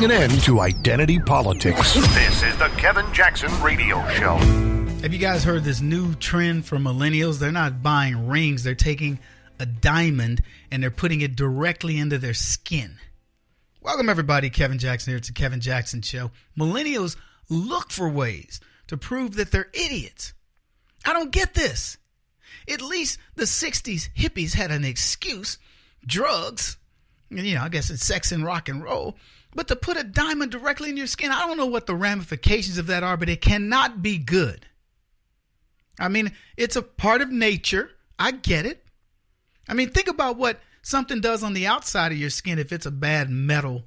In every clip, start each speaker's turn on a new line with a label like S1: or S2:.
S1: putting an end to identity politics. This is the Kevin Jackson Radio Show.
S2: Have you guys heard this new trend for millennials? They're not buying rings. They're taking a diamond and they're putting it directly into their skin. Welcome, everybody. Kevin Jackson here. It's the Kevin Jackson Show. Millennials look for ways to prove that they're idiots. I don't get this. At least the 60s hippies had an excuse. Drugs. And, I guess it's sex and rock and roll. But to put a diamond directly in your skin, I don't know what the ramifications of that are, but it cannot be good. I mean, it's a part of nature. I get it. I mean, think about what something does on the outside of your skin if it's a bad metal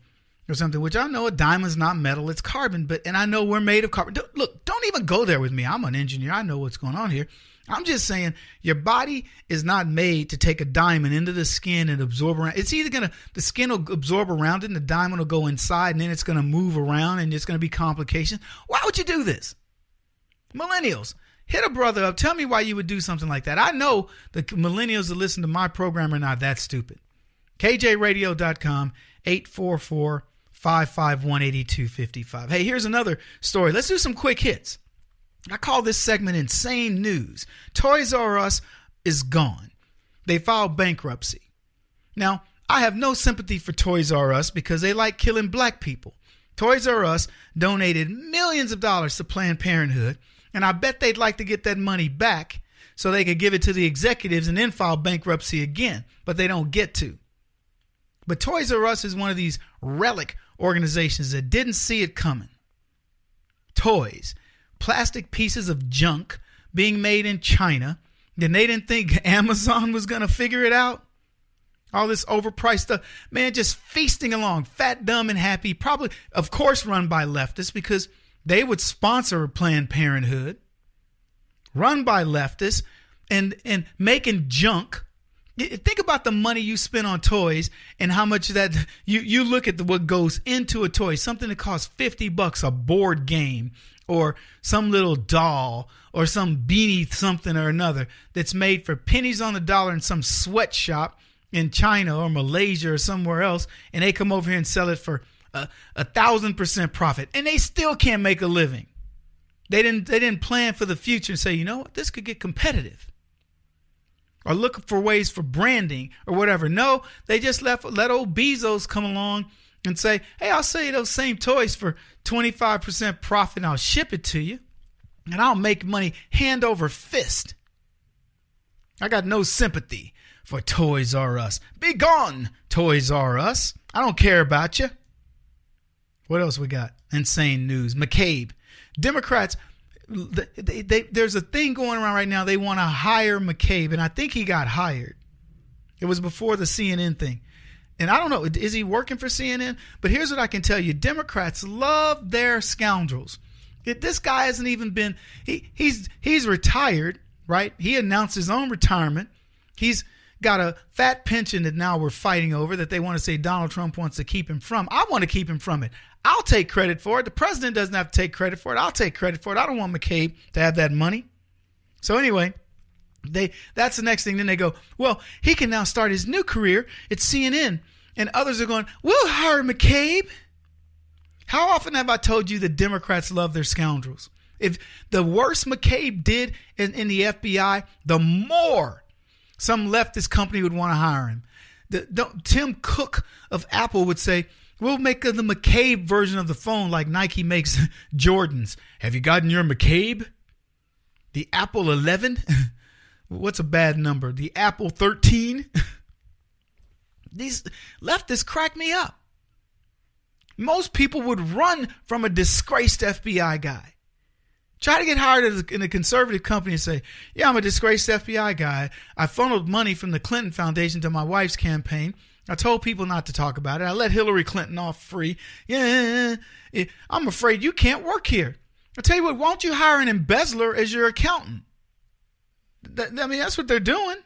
S2: or something, which I know a diamond's not metal, it's carbon, and I know we're made of carbon. Look, don't even go there with me. I'm an engineer. I know what's going on here. I'm just saying your body is not made to take a diamond into the skin and absorb around. It's either the skin will absorb around it and the diamond will go inside and then it's going to move around and it's going to be complications. Why would you do this? Millennials, hit a brother up. Tell me why you would do something like that. I know the millennials that listen to my program are not that stupid. KJRadio.com, 844-551-8255. Hey, here's another story. Let's do some quick hits. I call this segment Insane News. Toys R Us is gone. They filed bankruptcy. Now, I have no sympathy for Toys R Us because they like killing black people. Toys R Us donated millions of dollars to Planned Parenthood, and I bet they'd like to get that money back so they could give it to the executives and then file bankruptcy again, but they don't get to. But Toys R Us is one of these relic organizations that didn't see it coming. Toys. Plastic pieces of junk being made in China. Then they didn't think Amazon was going to figure it out. All this overpriced stuff. Man, just feasting along. Fat, dumb, and happy. Probably, of course, run by leftists because they would sponsor Planned Parenthood. Run by leftists and making junk. Think about the money you spend on toys and how much that you look at what goes into a toy. Something that costs $50, a board game, or some little doll, or some beanie something or another that's made for pennies on the dollar in some sweatshop in China or Malaysia or somewhere else, and they come over here and sell it for 1,000% profit, and they still can't make a living. They didn't plan for the future and say, you know what, this could get competitive. Or look for ways for branding or whatever. No, they just let old Bezos come along and say, hey, I'll sell you those same toys for 25% profit and I'll ship it to you. And I'll make money hand over fist. I got no sympathy for Toys R Us. Be gone, Toys R Us. I don't care about you. What else we got? Insane news. McCabe. Democrats, there's a thing going around right now. They want to hire McCabe, and I think he got hired. It was before the CNN thing. And I don't know, is he working for CNN? But here's what I can tell you. Democrats love their scoundrels. This guy hasn't even been, he's retired, right? He announced his own retirement. He's got a fat pension that now we're fighting over that they want to say Donald Trump wants to keep him from. I want to keep him from it. I'll take credit for it. The president doesn't have to take credit for it. I'll take credit for it. I don't want McCabe to have that money. So anyway, that's the next thing. Then they go, well, he can now start his new career at CNN. And others are going, we'll hire McCabe. How often have I told you that Democrats love their scoundrels? If the worse McCabe did in the FBI, the more some leftist company would want to hire him. Tim Cook of Apple would say, we'll make the McCabe version of the phone like Nike makes Jordans. Have you gotten your McCabe? The Apple 11? What's a bad number? The Apple 13? These leftists crack me up. Most people would run from a disgraced FBI guy. Try to get hired in a conservative company and say, yeah, I'm a disgraced FBI guy. I funneled money from the Clinton Foundation to my wife's campaign. I told people not to talk about it. I let Hillary Clinton off free. Yeah, I'm afraid you can't work here. I'll tell you what, why don't you hire an embezzler as your accountant? That's what they're doing.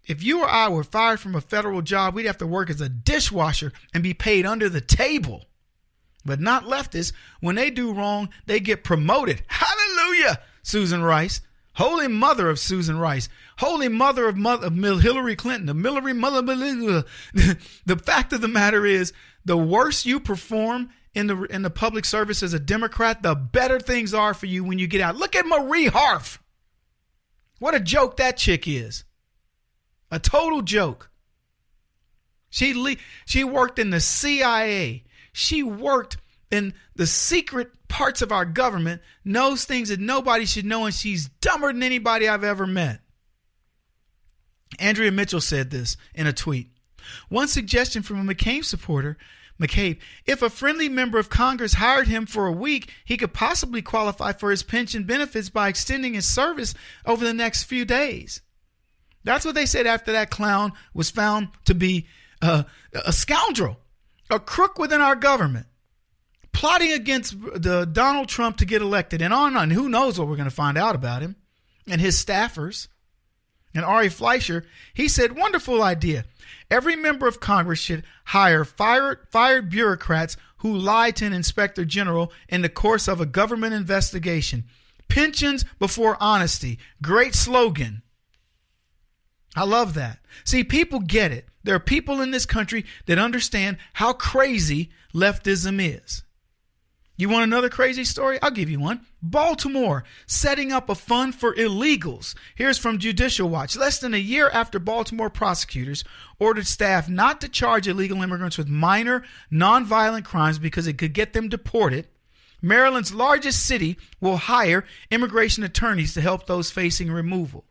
S2: If you or I were fired from a federal job, we'd have to work as a dishwasher and be paid under the table. But not leftists. When they do wrong, they get promoted. Hallelujah, Susan Rice. Holy mother of Susan Rice, holy mother of Hillary Clinton, the fact of the matter is, the worse you perform in the public service as a Democrat, the better things are for you when you get out. Look at Marie Harf. What a joke that chick is. A total joke. She worked in the CIA. She worked in the secret parts of our government, knows things that nobody should know, and she's dumber than anybody I've ever met. Andrea Mitchell said this in a tweet. One suggestion from a McCabe supporter, if a friendly member of Congress hired him for a week, he could possibly qualify for his pension benefits by extending his service over the next few days. That's what they said after that clown was found to be a scoundrel, a crook within our government, plotting against Donald Trump to get elected, and on and on. Who knows what we're going to find out about him and his staffers. And Ari Fleischer, he said, wonderful idea. Every member of Congress should hire fired bureaucrats who lie to an inspector general in the course of a government investigation. Pensions before honesty. Great slogan. I love that. See, people get it. There are people in this country that understand how crazy leftism is. You want another crazy story? I'll give you one. Baltimore setting up a fund for illegals. Here's from Judicial Watch. Less than a year after Baltimore prosecutors ordered staff not to charge illegal immigrants with minor, nonviolent crimes because it could get them deported, Maryland's largest city will hire immigration attorneys to help those facing removal.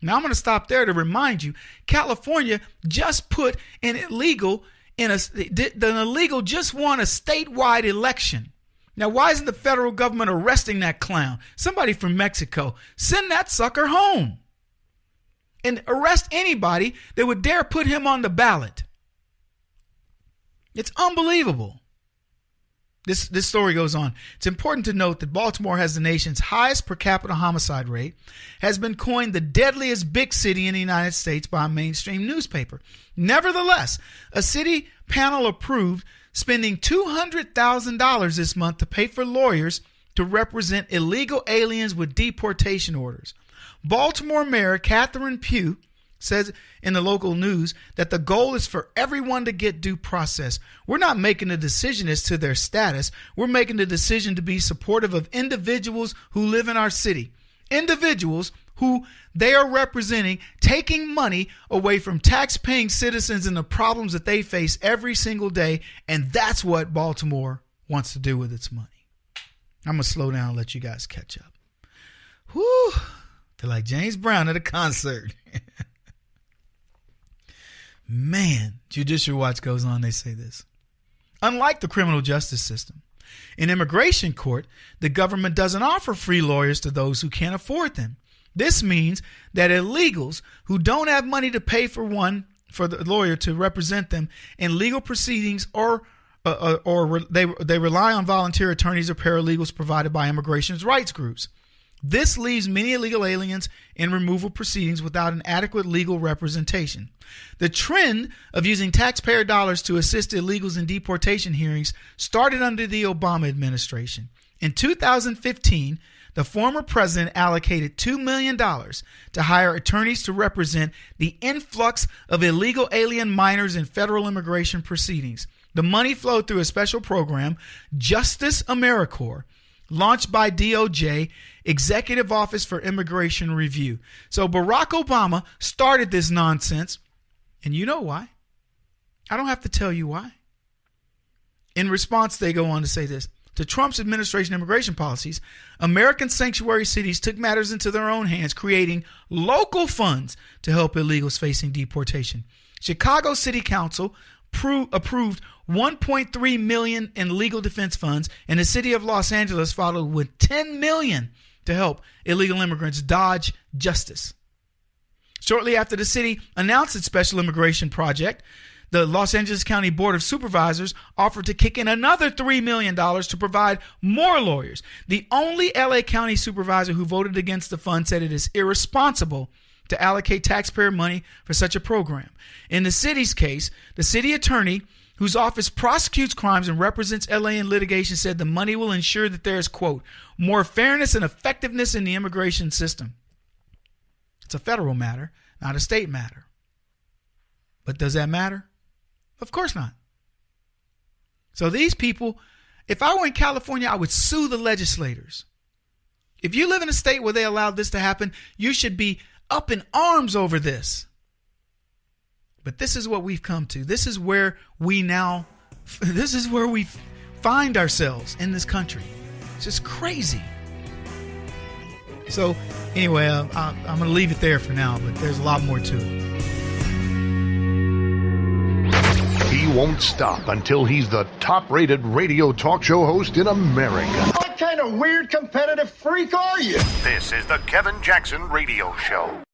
S2: Now I'm going to stop there to remind you, California just put an illegal just won a statewide election. Now, why isn't the federal government arresting that clown? Somebody from Mexico. Send that sucker home. And arrest anybody that would dare put him on the ballot. It's unbelievable. This story goes on. It's important to note that Baltimore has the nation's highest per capita homicide rate, has been coined the deadliest big city in the United States by a mainstream newspaper. Nevertheless, a city panel approved spending $200,000 this month to pay for lawyers to represent illegal aliens with deportation orders. Baltimore Mayor Catherine Pugh says in the local news that the goal is for everyone to get due process. We're not making a decision as to their status. We're making the decision to be supportive of individuals who live in our city. Individuals who they are representing, taking money away from tax-paying citizens and the problems that they face every single day. And that's what Baltimore wants to do with its money. I'm going to slow down and let you guys catch up. Whew. They're like James Brown at a concert. Man, Judicial Watch goes on, they say this. Unlike the criminal justice system, in immigration court, the government doesn't offer free lawyers to those who can't afford them. This means that illegals who don't have money to pay for the lawyer to represent them in legal proceedings or they rely on volunteer attorneys or paralegals provided by immigration rights groups. This leaves many illegal aliens in removal proceedings without an adequate legal representation. The trend of using taxpayer dollars to assist illegals in deportation hearings started under the Obama administration. In 2015, the former president allocated $2 million to hire attorneys to represent the influx of illegal alien minors in federal immigration proceedings. The money flowed through a special program, Justice AmeriCorps, launched by DOJ, Executive Office for Immigration Review. So Barack Obama started this nonsense, and you know why? I don't have to tell you why. In response, they go on to say this. To Trump's administration immigration policies, American sanctuary cities took matters into their own hands, creating local funds to help illegals facing deportation. Chicago City Council approved $1.3 million in legal defense funds, and the city of Los Angeles followed with $10 million to help illegal immigrants dodge justice. Shortly after the city announced its special immigration project, the Los Angeles County Board of Supervisors offered to kick in another $3 million to provide more lawyers. The only LA County supervisor who voted against the fund said it is irresponsible to allocate taxpayer money for such a program. In the city's case, the city attorney, whose office prosecutes crimes and represents LA in litigation, said the money will ensure that there is, quote, more fairness and effectiveness in the immigration system. It's a federal matter, not a state matter. But does that matter? Of course not. So these people, if I were in California, I would sue the legislators. If you live in a state where they allowed this to happen, you should be up in arms over this. But this is what we've come to. This is where we find ourselves in this country. It's just crazy. So anyway, I'm going to leave it there for now, but there's a lot more to it.
S1: He won't stop until he's the top-rated radio talk show host in America.
S3: What kind of weird competitive freak are you?
S1: This is the Kevin Jackson Radio Show.